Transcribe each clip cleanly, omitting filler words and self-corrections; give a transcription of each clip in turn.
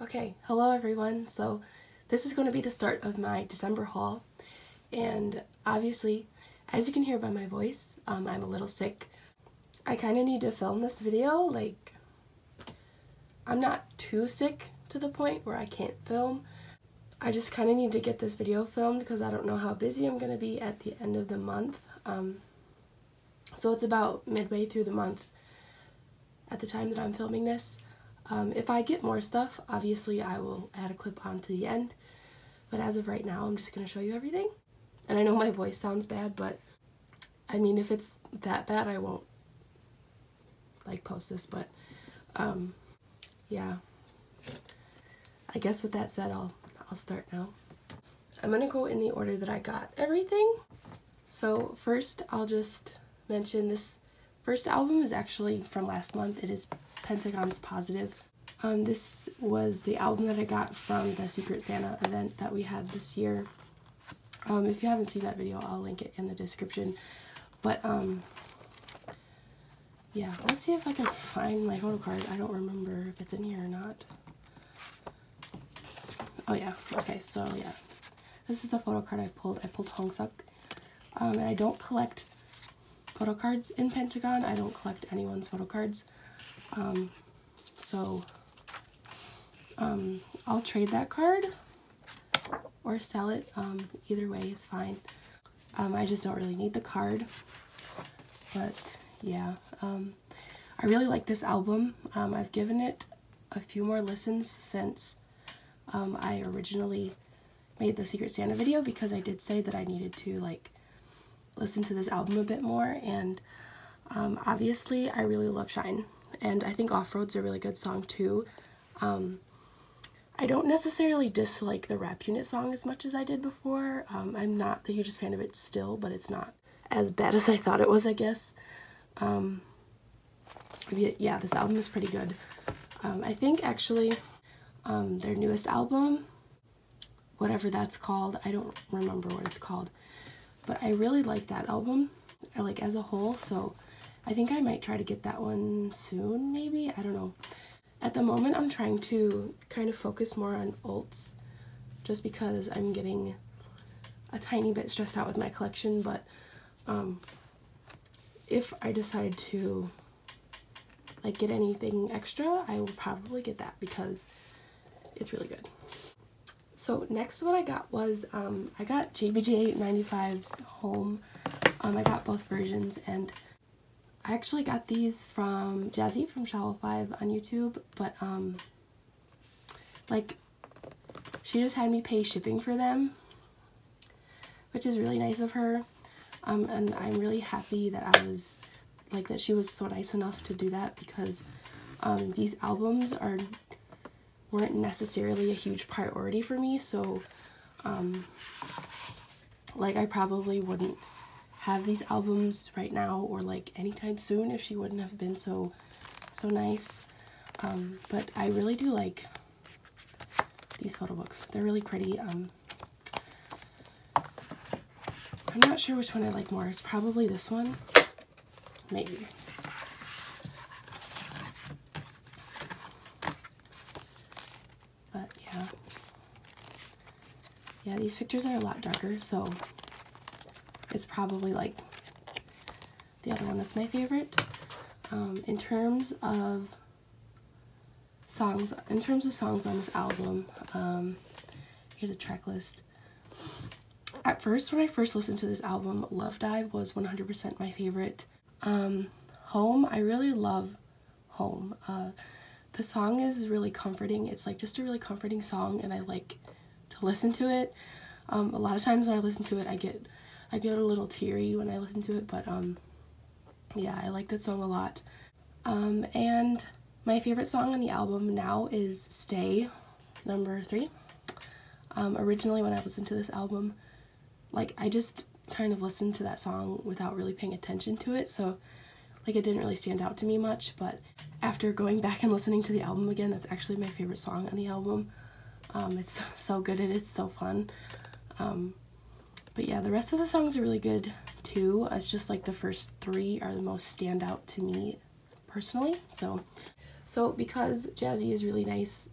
Okay, hello everyone. So this is going to be the start of my December haul, and obviously, as you can hear by my voice, I'm a little sick. I kind of need to film this video. Like, I'm not too sick to the point where I can't film. I just kind of need to get this video filmed because I don't know how busy I'm going to be at the end of the month. So it's about midway through the month at the time that I'm filming this. If I get more stuff, obviously I will add a clip on to the end, but as of right now I'm just going to show you everything. And I know my voice sounds bad, but I mean, if it's that bad I won't like post this, but yeah, I guess with that said, I'll start now. I'm going to go in the order that I got everything. So first I'll just mention this first album is actually from last month. It is Pentagon's Positive. This was the album that I got from the Secret Santa event that we had this year. If you haven't seen that video, I'll link it in the description. But yeah, let's see if I can find my photo card. I don't remember if it's in here or not. Oh yeah, okay, so yeah. This is the photo card I pulled. I pulled Hongsuk. And I don't collect photo cards in Pentagon. I don't collect anyone's photo cards. I'll trade that card or sell it. Either way is fine. I just don't really need the card. But yeah, I really like this album. I've given it a few more listens since I originally made the Secret Santa video, because I did say that I needed to like listen to this album a bit more, and obviously I really love Shine, and I think Off-Road's a really good song too. I don't necessarily dislike the Rap Unit song as much as I did before. I'm not the hugest fan of it still, but it's not as bad as I thought it was, I guess. Yeah, this album is pretty good. I think actually their newest album, whatever that's called, I don't remember what it's called, but I really like that album, like as a whole, so I think I might try to get that one soon, maybe, I don't know. At the moment I'm trying to kind of focus more on alts, just because I'm getting a tiny bit stressed out with my collection, but if I decide to like get anything extra, I will probably get that because it's really good. So next what I got was, I got JBJ95's Home. I got both versions, and I actually got these from Jazzy from Shovel 5 on YouTube, but like, she just had me pay shipping for them, which is really nice of her, and I'm really happy that that she was so nice enough to do that, because these albums weren't necessarily a huge priority for me, so like I probably wouldn't have these albums right now or like anytime soon if she wouldn't have been so nice. But I really do like these photo books. They're really pretty. I'm not sure which one I like more. It's probably this one, maybe. But yeah, these pictures are a lot darker, so it's probably like the other one that's my favorite. In terms of songs on this album, here's a track list. At first, when I first listened to this album, Love Dive was 100% my favorite. Home, I really love Home. The song is really comforting. It's like just a really comforting song, and I like to listen to it. A lot of times when I listen to it, I get a little teary when I listen to it, but yeah, I like that song a lot. And my favorite song on the album now is Stay, number 3. Originally when I listened to this album, like I just kind of listened to that song without really paying attention to it, so like it didn't really stand out to me much, but after going back and listening to the album again, that's actually my favorite song on the album. It's so good and it's so fun. But yeah, the rest of the songs are really good too. It's just like the first 3 are the most standout to me personally. So because Jazzy is really nice,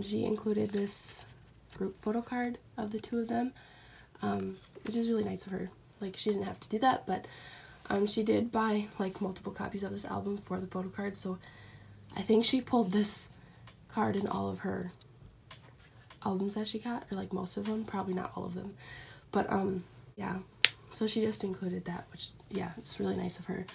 She included this group photo card of the two of them, which is really nice of her. Like, she didn't have to do that, but she did buy like multiple copies of this album for the photo card, so I think she pulled this card in all of her albums that she got, or like most of them, probably not all of them, but yeah, so she just included that, which, yeah, it's really nice of her.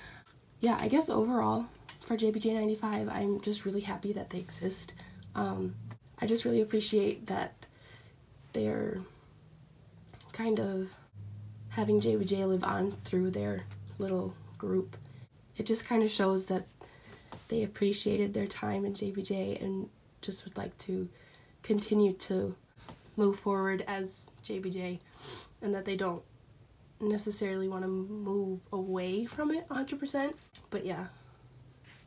Yeah, I guess overall for JBJ95, I'm just really happy that they exist. I just really appreciate that they're kind of having JBJ live on through their little group. It just kind of shows that they appreciated their time in JBJ and just would like to continue to move forward as JBJ, and that they don't necessarily want to move away from it 100%. But yeah,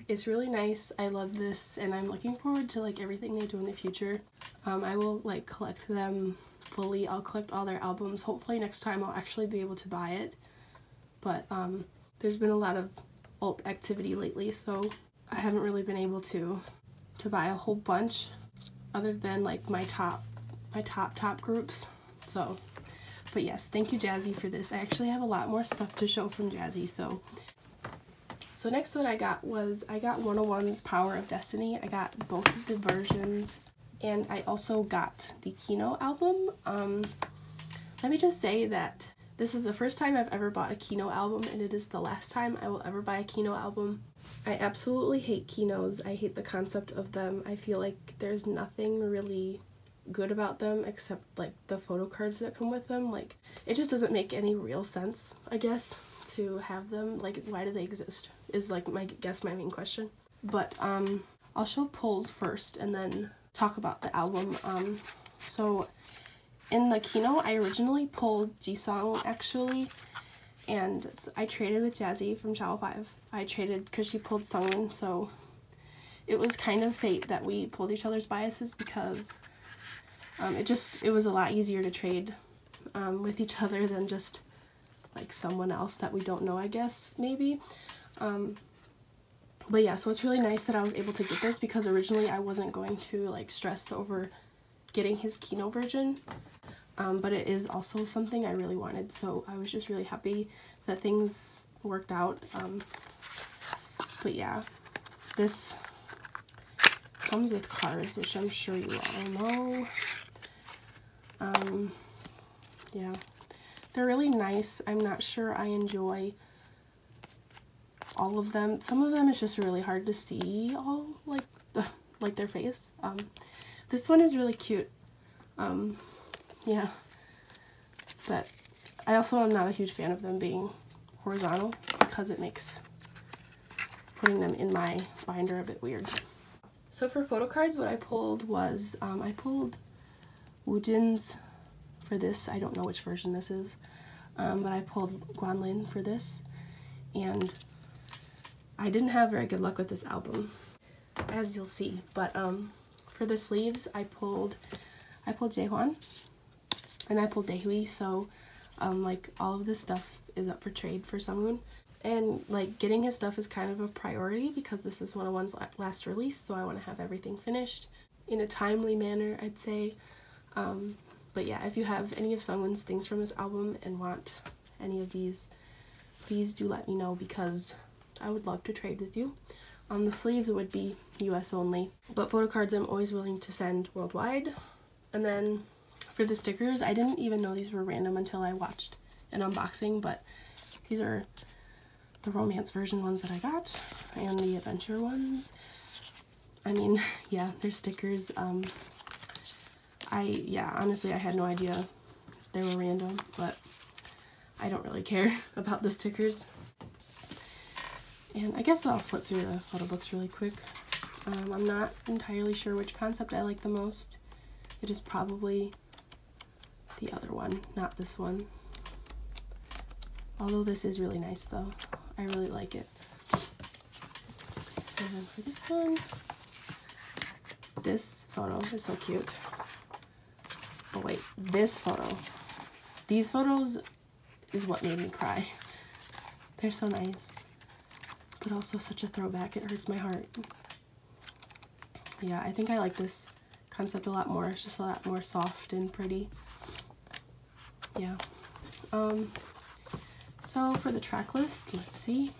it's really nice. I love this, and I'm looking forward to like everything they do in the future. I will like collect them fully. I'll collect all their albums. Hopefully next time I'll actually be able to buy it, but there's been a lot of alt activity lately, so I haven't really been able to buy a whole bunch other than like my top groups. So, but yes, thank you Jazzy for this. I actually have a lot more stuff to show from Jazzy. So next what I got was, I got 101's Power of Destiny. I got both of the versions, and I also got the Kino album. Let me just say that this is the first time I've ever bought a Kino album, and it is the last time I will ever buy a Kino album. I absolutely hate Kinos. I hate the concept of them. I feel like there's nothing really good about them except like the photo cards that come with them. Like, it just doesn't make any real sense, I guess, to have them. Like, why do they exist is like my main question. But I'll show pulls first and then talk about the album. So in the Kino, I originally pulled Jisung actually, and I traded with Jazzy from Channel 5. I traded because she pulled Sungwoon, so it was kind of fate that we pulled each other's biases, because it was a lot easier to trade with each other than just like someone else that we don't know, I guess, maybe. But yeah, so it's really nice that I was able to get this, because originally I wasn't going to like stress over getting his Kino version, but it is also something I really wanted, so I was just really happy that things worked out. But yeah, this comes with cards, which I'm sure you all know. Yeah, they're really nice. I'm not sure I enjoy all of them. Some of them is just really hard to see all like their face. This one is really cute. Yeah, but I also am not a huge fan of them being horizontal, because it makes putting them in my binder a bit weird. So for photo cards, what I pulled was, I pulled Woojin's for this. I don't know which version this is, but I pulled Guanlin for this, and I didn't have very good luck with this album, as you'll see. But for the sleeves, I pulled Daehyun, and I pulled Daehyun, so like all of this stuff is up for trade for Sungwoon. And like getting his stuff is kind of a priority, because this is 101's last release, so I want to have everything finished in a timely manner, I'd say. But yeah, if you have any of Sungwoon's things from this album and want any of these, please do let me know, because I would love to trade with you. On the sleeves, it would be US only, but photo cards I'm always willing to send worldwide. And then for the stickers, I didn't even know these were random until I watched an unboxing, but these are the romance version ones that I got, and the adventure ones. I mean, yeah, they're stickers. Honestly, I had no idea they were random, but I don't really care about the stickers. And I guess I'll flip through the photo books really quick. I'm not entirely sure which concept I like the most. It is probably the other one, not this one. Although this is really nice though. I really like it. And then for this one, this photo is so cute. Oh wait, this photo. These photos is what made me cry. They're so nice, but also such a throwback. It hurts my heart. Yeah, I think I like this concept a lot more. It's just a lot more soft and pretty. Yeah. So for the track list, let's see.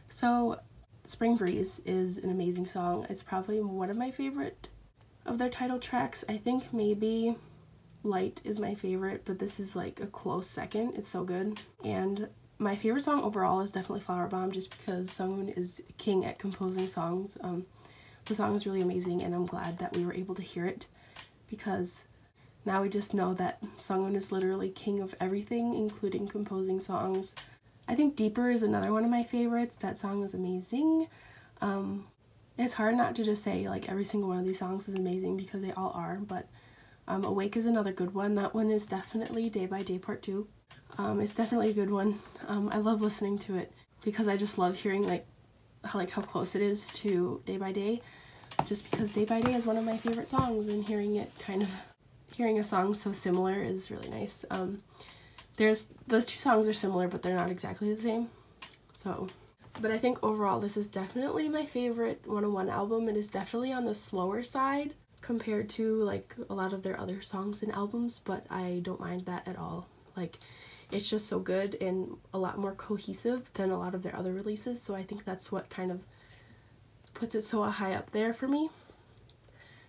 So Spring Breeze is an amazing song. It's probably one of my favorite of their title tracks. I think maybe Light is my favorite, but this is like a close second. It's so good. And my favorite song overall is definitely Flower Bomb, just because Sungwoon is king at composing songs. The song is really amazing, and I'm glad that we were able to hear it, because now we just know that Sungwoon is literally king of everything, including composing songs. I think Deeper is another one of my favorites. That song is amazing. It's hard not to just say like every single one of these songs is amazing, because they all are, but Awake is another good one. That one is definitely Day by Day Part 2. It's definitely a good one. I love listening to it because I just love hearing how close it is to Day by Day, just because Day by Day is one of my favorite songs, and hearing a song so similar is really nice. Those two songs are similar, but they're not exactly the same. But I think overall this is definitely my favorite 101 album. It is definitely on the slower side compared to like a lot of their other songs and albums, but I don't mind that at all. Like, it's just so good and a lot more cohesive than a lot of their other releases, so I think that's what kind of puts it so high up there for me,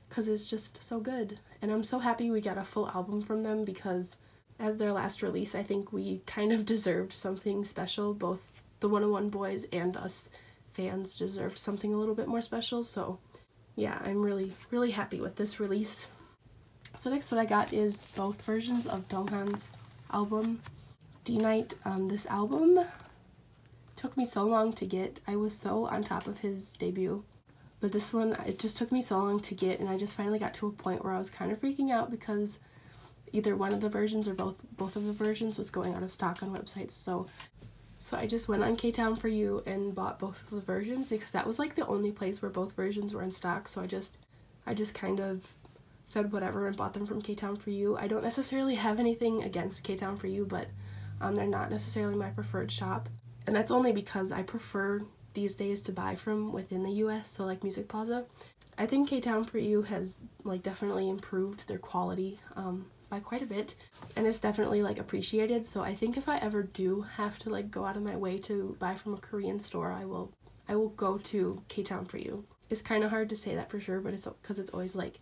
because it's just so good. And I'm so happy we got a full album from them, because as their last release, I think we kind of deserved something special. Both the 101 boys and us fans deserved something a little bit more special, so yeah, I'm really, really happy with this release. So next what I got is both versions of Daehyun's album, D-Night. This album took me so long to get. I was so on top of his debut, but this one, it just took me so long to get, and I just finally got to a point where I was kind of freaking out because either one of the versions or both of the versions was going out of stock on websites. So I just went on K-Town For You and bought both of the versions, because that was like the only place where both versions were in stock. So I just kind of said whatever and bought them from K-Town For You. I don't necessarily have anything against K-Town For You, but they're not necessarily my preferred shop. And that's only because I prefer these days to buy from within the US, so like Music Plaza. I think K-Town For You has like definitely improved their quality by quite a bit, and it's definitely like appreciated. So I think if I ever do have to like go out of my way to buy from a Korean store, I will go to K-Town For You. It's kind of hard to say that for sure, but it's because it's always like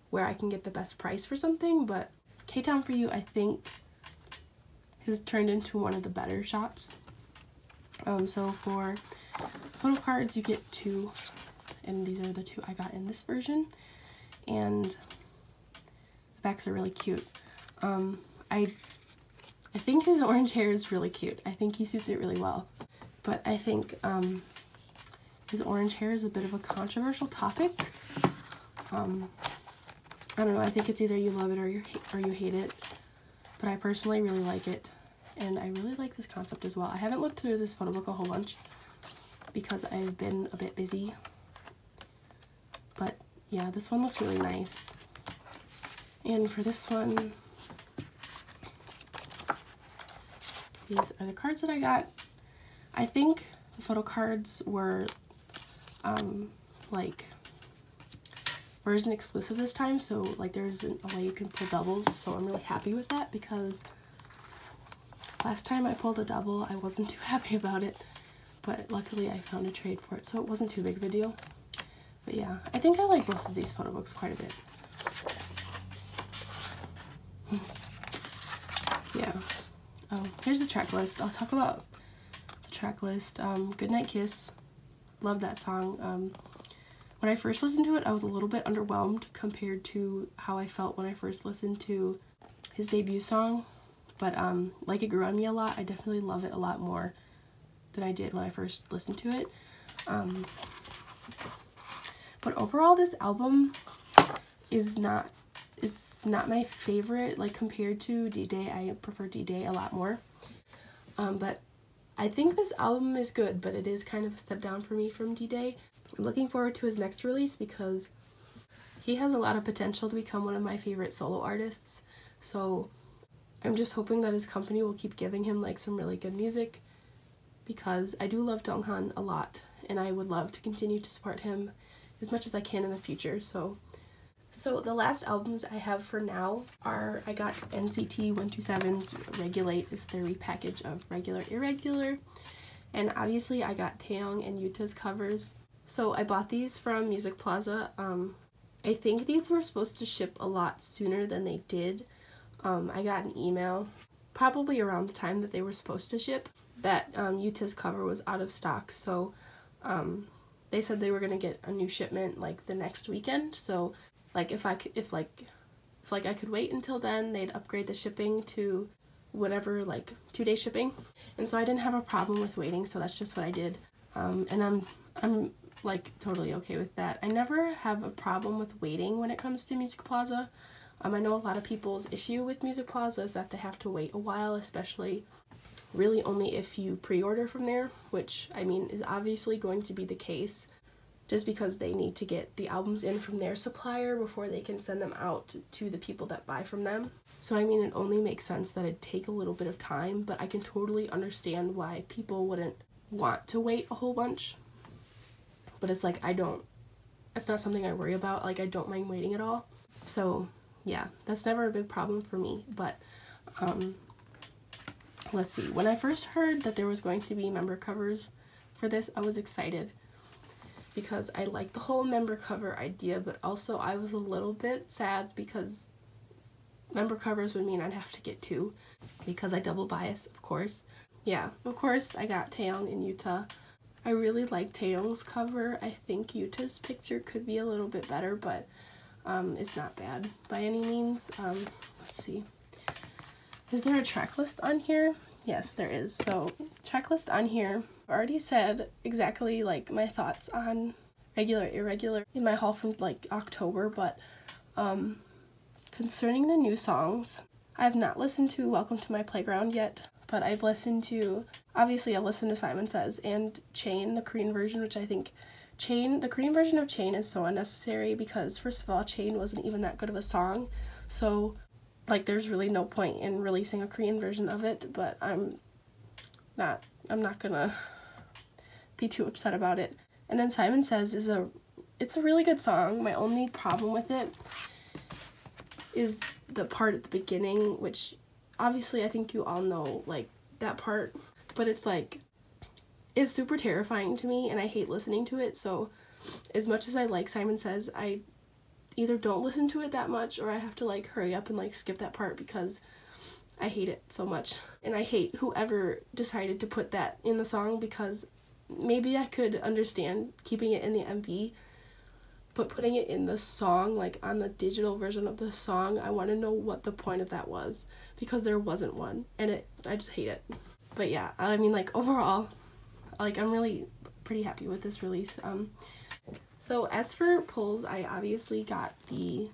where I can get the best price for something. But K-Town For You, I think, has turned into one of the better shops. So for photo cards you get 2, and these are the 2 I got in this version, and the backs are really cute. I think his orange hair is really cute. I think he suits it really well, but I think his orange hair is a bit of a controversial topic. I don't know, I think it's either you love it or you hate it, but I personally really like it. And I really like this concept as well. I haven't looked through this photo book a whole bunch because I've been a bit busy. But yeah, this one looks really nice. And for this one, these are the cards that I got. I think the photo cards were like version exclusive this time, so like there's a way you can pull doubles, so I'm really happy with that, because last time I pulled a double, I wasn't too happy about it, but luckily I found a trade for it, so it wasn't too big of a deal. But yeah, I think I like both of these photo books quite a bit. Yeah. Oh, here's the track list. I'll talk about the track list. Goodnight Kiss. Love that song. When I first listened to it, I was a little bit underwhelmed compared to how I felt when I first listened to his debut song. But like, it grew on me a lot. I definitely love it a lot more than I did when I first listened to it. But overall, this album is not my favorite. Like, compared to D-Day, I prefer D-Day a lot more. But I think this album is good, but it is kind of a step down for me from D-Day. I'm looking forward to his next release because he has a lot of potential to become one of my favorite solo artists. So I'm just hoping that his company will keep giving him like some really good music, because I do love Daehyun a lot and I would love to continue to support him as much as I can in the future. So the last albums I have for now are, I got NCT 127's Regulate, is their repackage of Regular Irregular, and obviously I got Taeyong and Yuta's covers. So I bought these from Music Plaza. I think these were supposed to ship a lot sooner than they did. I got an email probably around the time that they were supposed to ship that Yuta's cover was out of stock, so they said they were gonna get a new shipment like the next weekend. So like if I could wait until then, they'd upgrade the shipping to whatever, like 2-day shipping. And so I didn't have a problem with waiting, so that's just what I did. And I'm like totally okay with that. I never have a problem with waiting when it comes to Music Plaza. I know a lot of people's issue with Music Plaza is that they have to wait a while, especially really only if you pre-order from there, which I mean is obviously going to be the case just because they need to get the albums in from their supplier before they can send them out to the people that buy from them. So I mean, it only makes sense that it'd take a little bit of time, but I can totally understand why people wouldn't want to wait a whole bunch. But it's like, it's not something I worry about. Like, I don't mind waiting at all. So yeah, that's never a big problem for me. But let's see, when I first heard that there was going to be member covers for this, I was excited because I like the whole member cover idea, but also I was a little bit sad because member covers would mean I'd have to get 2 because I double bias, of course. Yeah, of course I got Taeyong and Yuta. I really like Taeyong's cover. I think Yuta's picture could be a little bit better, but it's not bad by any means. Let's see. Is there a track list on here? Yes, there is. So, track list on here. I already said exactly like my thoughts on Regular Irregular in my haul from like October, but concerning the new songs, I have not listened to Welcome to My Playground yet, but I've listened to, obviously I've listened to Simon Says and Chain, the Korean version, which I think the Korean version of Chain is so unnecessary because first of all, Chain wasn't even that good of a song, so like there's really no point in releasing a Korean version of it, but I'm not gonna be too upset about it. And then Simon Says it's a really good song. My only problem with it is the part at the beginning, which obviously I think you all know like that part, but it's like, it's super terrifying to me and I hate listening to it. So as much as I like Simon Says, I either don't listen to it that much or I have to like hurry up and like skip that part because I hate it so much. And I hate whoever decided to put that in the song because maybe I could understand keeping it in the MV, but putting it in the song, like on the digital version of the song, I want to know what the point of that was because there wasn't one and I just hate it. But yeah, I mean like overall, like I'm really pretty happy with this release. So as for pulls, I obviously got the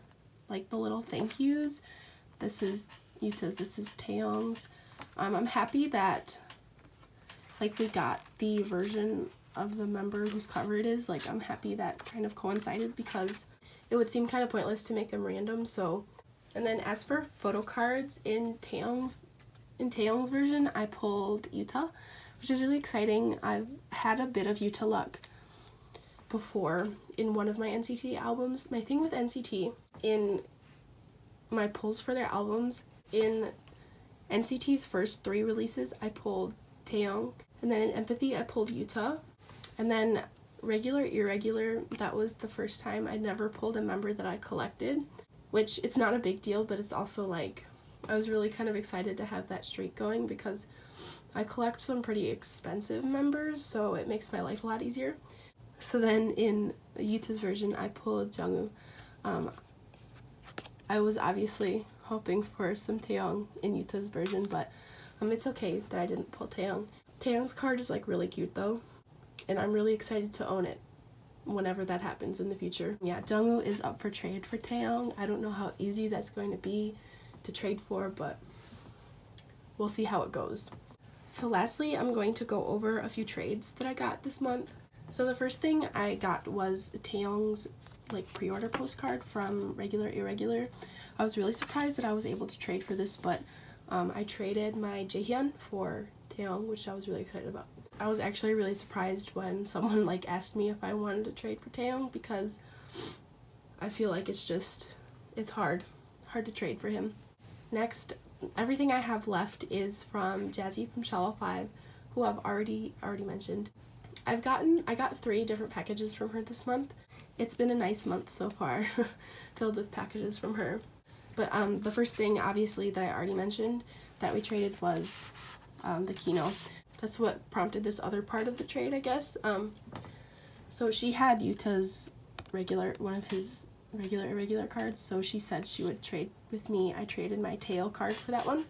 little thank yous. This is Yuta's, this is Taeyong's. I'm happy that like we got the version of the member whose cover it is. Like I'm happy that kind of coincided because it would seem kind of pointless to make them random. So, and then as for photo cards in Taeyong's version, I pulled Yuta, which is really exciting. I've had a bit of Yuta luck before in one of my NCT albums. My thing with NCT, in my pulls for their albums, in NCT's first 3 releases, I pulled Taeyong, and then in Empathy, I pulled Yuta, and then Regular Irregular, that was the first time I'd never pulled a member that I collected, which it's not a big deal, but it's also like, I was really kind of excited to have that streak going because I collect some pretty expensive members, so it makes my life a lot easier. So then in Yuta's version, I pulled Jungwoo. I was obviously hoping for some Taeyong in Yuta's version, but it's okay that I didn't pull Taeyong. Taeyong's card is like really cute though, and I'm really excited to own it whenever that happens in the future. Yeah, Jungwoo is up for trade for Taeyong. I don't know how easy that's going to be to trade for, but we'll see how it goes. So lastly, I'm going to go over a few trades that I got this month. So the first thing I got was Taeyong's like pre-order postcard from Regular Irregular. I was really surprised that I was able to trade for this, but I traded my Daehyun for Daehyun, which I was really excited about. I was actually really surprised when someone like asked me if I wanted to trade for Daehyun, because I feel like it's hard to trade for him. Next, everything I have left is from Jazzy from Shallow 5, who I've already mentioned. I got 3 different packages from her this month. It's been a nice month so far, filled with packages from her. But the first thing, obviously, that I already mentioned that we traded was the Kino. That's what prompted this other part of the trade, I guess. So she had Yuta's one of his irregular cards, so she said she would trade with me. I traded my tail card for that one,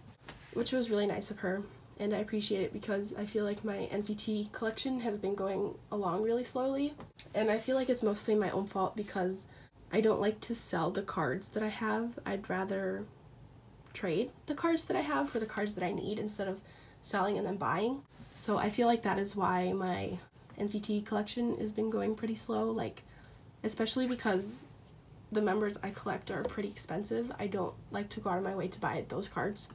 which was really nice of her, and I appreciate it because I feel like my NCT collection has been going along really slowly, and I feel like it's mostly my own fault because I don't like to sell the cards that I have. I'd rather trade the cards that I have for the cards that I need instead of selling and then buying. So I feel like that is why my NCT collection has been going pretty slow, like especially because the members I collect are pretty expensive. I don't like to go out of my way to buy those cards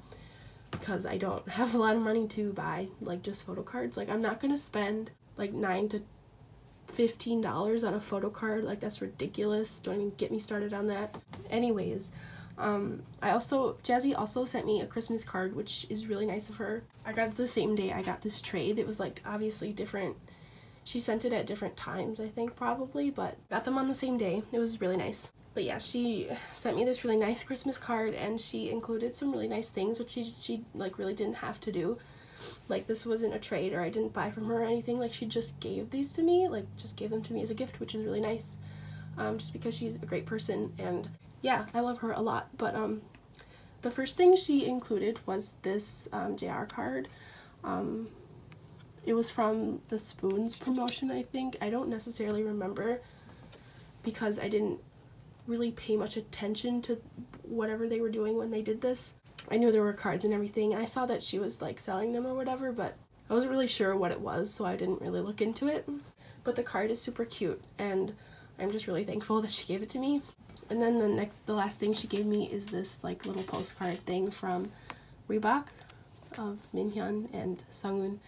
because I don't have a lot of money to buy like just photo cards. Like I'm not gonna spend like $9 to $15 on a photo card. Like that's ridiculous. Don't even get me started on that. Anyways, Jazzy also sent me a Christmas card, which is really nice of her. I got it the same day I got this trade. It was like obviously different. She sent it at different times, I think, probably, but got them on the same day. It was really nice. But yeah, she sent me this really nice Christmas card, and she included some really nice things, which she like really didn't have to do. Like this wasn't a trade, or I didn't buy from her or anything. Like she just gave these to me, like just gave them to me as a gift, which is really nice. Just because she's a great person, and yeah, I love her a lot. But the first thing she included was this JR card. It was from the Spoons promotion, I think. I don't necessarily remember because I didn't really pay much attention to whatever they were doing when they did this. I knew there were cards and everything, and I saw that she was like selling them or whatever, but I wasn't really sure what it was, so I didn't really look into it. But the card is super cute, and I'm just really thankful that she gave it to me. And then the last thing she gave me is this like little postcard thing from Reebok of Minhyun and Sungwoon,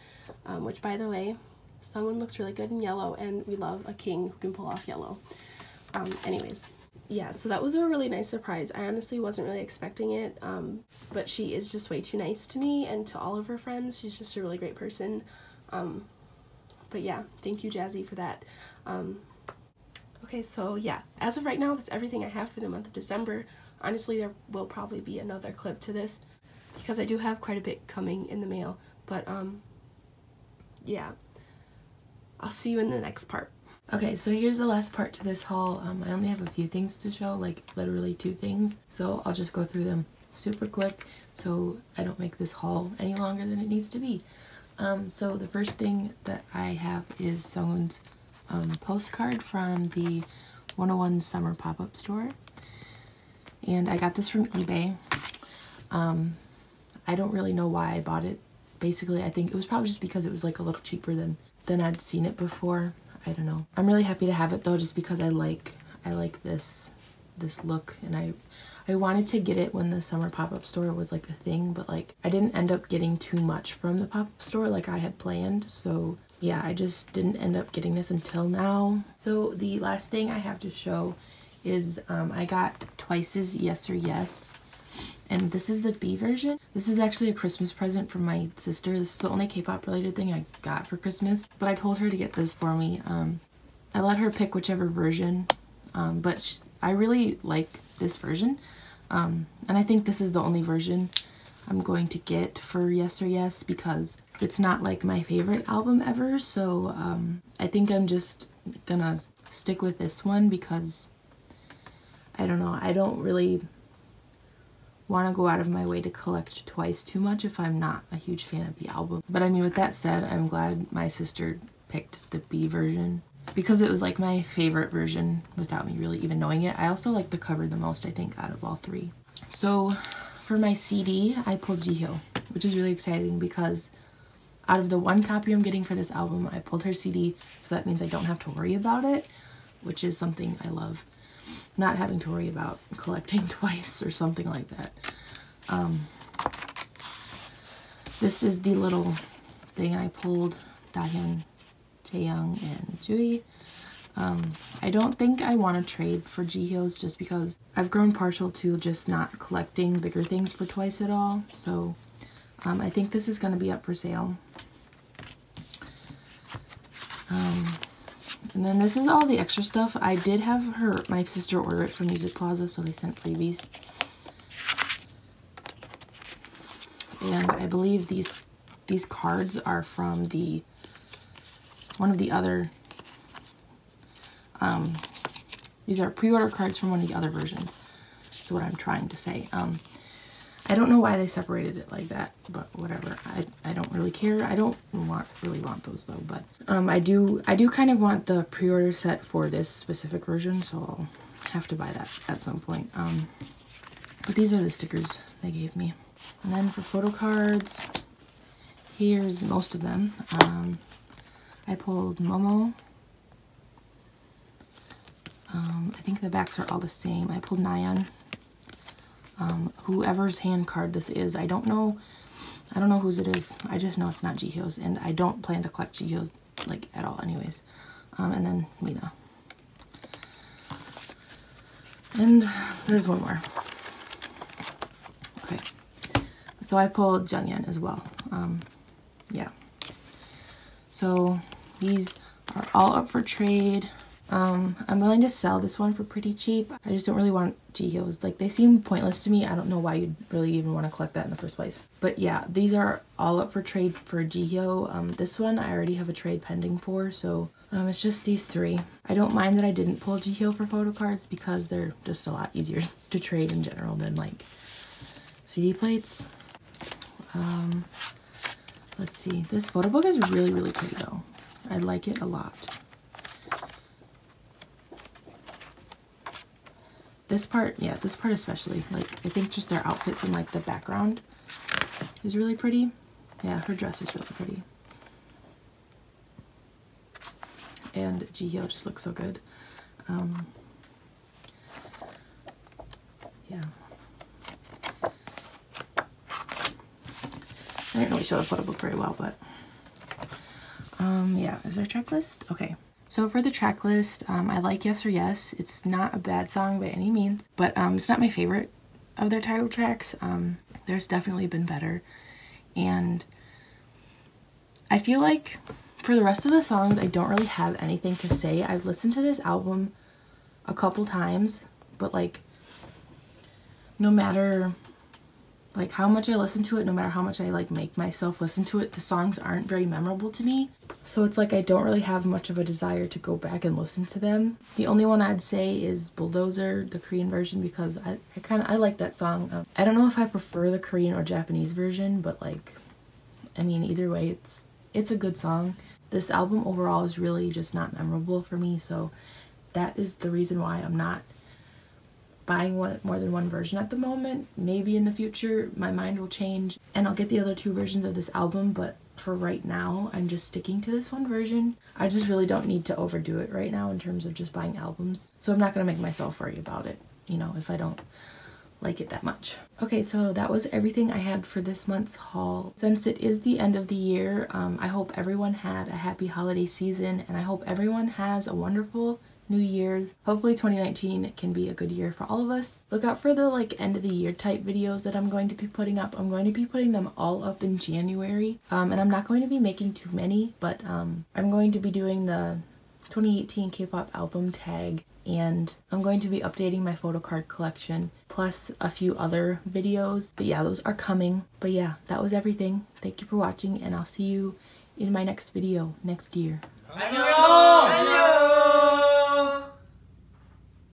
which by the way, Sungwoon looks really good in yellow, and we love a king who can pull off yellow. Anyways, yeah, so that was a really nice surprise. I honestly wasn't really expecting it, but she is just way too nice to me and to all of her friends. She's just a really great person. But yeah, thank you, Jazzy, for that. Okay, so yeah, as of right now, that's everything I have for the month of December. Honestly, there will probably be another clip to this because I do have quite a bit coming in the mail, but yeah, I'll see you in the next part. Okay, so here's the last part to this haul. I only have a few things to show, like literally 2 things, so I'll just go through them super quick so I don't make this haul any longer than it needs to be. So the first thing that I have is Sungwoon's postcard from the 101 Summer pop-up store, and I got this from eBay. I don't really know why I bought it. Basically, I think it was probably just because it was like a little cheaper than I'd seen it before. I don't know. I'm really happy to have it though, just because I like this look, and I wanted to get it when the summer pop-up store was like a thing, but like I didn't end up getting too much from the pop-up store like I had planned, so yeah, I just didn't end up getting this until now. So the last thing I have to show is I got Twice's Yes or Yes, and this is the B version. This is actually a Christmas present from my sister. This is the only K-pop related thing I got for Christmas, but I told her to get this for me. I let her pick whichever version, but I really like this version, and I think this is the only version I'm going to get for Yes or Yes because it's not like my favorite album ever, so I think I'm just gonna stick with this one because I don't know, I don't really want to go out of my way to collect Twice too much if I'm not a huge fan of the album. But I mean, with that said, I'm glad my sister picked the B version because it was like my favorite version without me really even knowing it. I also like the cover the most, I think, out of all 3. So for my CD, I pulled Daehyun, which is really exciting because out of the 1 copy I'm getting for this album, I pulled her CD, so that means I don't have to worry about it, which is something I love. Not having to worry about collecting Twice or something like that. This is the little thing I pulled Daehyun, Jaeyoung, and Jui. I don't think I want to trade for Jihyos just because I've grown partial to just not collecting bigger things for twice at all. So I think this is going to be up for sale. And then this is all the extra stuff. I did have my sister order it from Music Plaza, so they sent freebies. And I believe these cards are from one of the other. These are pre-order cards from one of the other versions. That's what I'm trying to say. I don't know why they separated it like that, but whatever. I don't really care. I don't really want those though, but I do kind of want the pre-order set for this specific version, so I'll have to buy that at some point. But these are the stickers they gave me. And then for photo cards, here's most of them. I pulled Momo. I think the backs are all the same. I pulled Daehyun. Whoever's hand card this is, I don't know whose it is. I just know it's not Jihyos, and I don't plan to collect Jihyos like at all anyways. And then Mina. And there's one more. Okay. So I pulled Jungyeon as well. Yeah. So these are all up for trade. I'm willing to sell this one for pretty cheap. I just don't really want Jihyos. Like, they seem pointless to me. I don't know why you'd really even want to collect that in the first place. But yeah, these are all up for trade for Jihyo. This one I already have a trade pending for, so it's just these three. I don't mind that I didn't pull Jihyo for photo cards because they're just a lot easier to trade in general than like CD plates. Let's see. This photo book is really, really pretty though. I like it a lot. This part, yeah, this part especially, like, I think just their outfits and, like, the background is really pretty. Yeah, her dress is really pretty. And Jihyo just looks so good. Yeah. I didn't really show the photo book very well, but, yeah, is there a checklist? Okay. So for the track list, I like Yes or Yes. It's not a bad song by any means, but it's not my favorite of their title tracks. There's definitely been better. And I feel like for the rest of the songs, I don't really have anything to say. I've listened to this album a couple times, but like no matter like how much I listen to it, no matter how much I like make myself listen to it, the songs aren't very memorable to me. So it's like I don't really have much of a desire to go back and listen to them. The only one I'd say is Bulldozer, the Korean version, because I like that song. I don't know if I prefer the Korean or Japanese version, but like, I mean, either way, it's a good song. This album overall is really just not memorable for me, so that is the reason why I'm not buying more than one version at the moment. Maybe in the future my mind will change and I'll get the other two versions of this album, but for right now I'm just sticking to this one version. I just really don't need to overdo it right now in terms of just buying albums, so I'm not gonna make myself worry about it, you know, if I don't like it that much. Okay, so that was everything I had for this month's haul. Since it is the end of the year, I hope everyone had a happy holiday season, and I hope everyone has a wonderful New Year's. Hopefully 2019 can be a good year for all of us. Look out for the like end of the year type videos that I'm going to be putting up. I'm going to be putting them all up in January, and I'm not going to be making too many, but I'm going to be doing the 2018 K-pop album tag, and I'm going to be updating my photo card collection, plus a few other videos. But yeah, those are coming. But yeah, that was everything. Thank you for watching, and I'll see you in my next video next year.